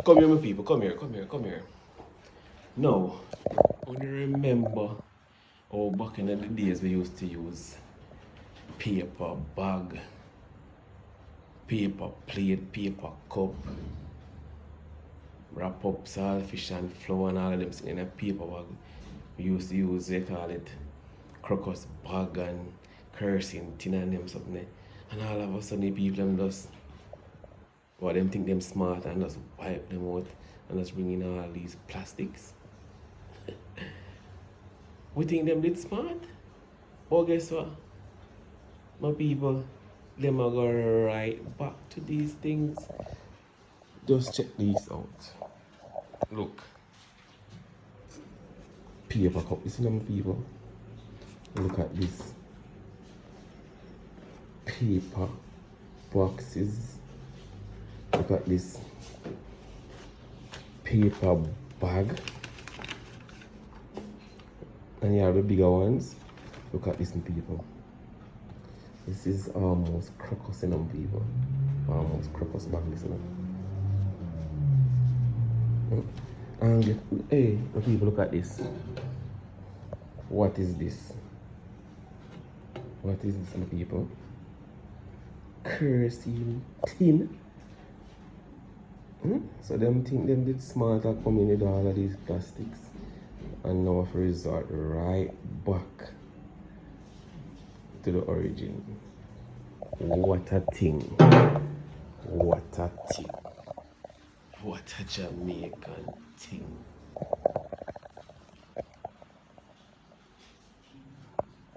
Come here, my people. Come here, come here, come here. Now, when you remember how back in the days we used to use paper bag, paper plate, paper cup, wrap up saltfish and flour and all of them in a paper bag. We used to use, they call it crocus bag and cursing tin and them something there. And all of a sudden the people them just, well, them think them smart and just wipe them out and just bring in all these plastics. We think them did smart? But guess what? My people, them are go right back to these things. Just check these out. Look. Paper cup, you see them people? Look at this. Paper boxes. Look at this. Paper bag. And you have the bigger ones. Look at this, people. This is almost crocus in them, people. Almost crocus bag, listen. And hey, the people, look at this. What is this? What is this, my people? Kerosene tin. So them think them did smart at coming with all of these plastics. And now if we resort right back to the origin. What a thing. What a thing. What a Jamaican thing.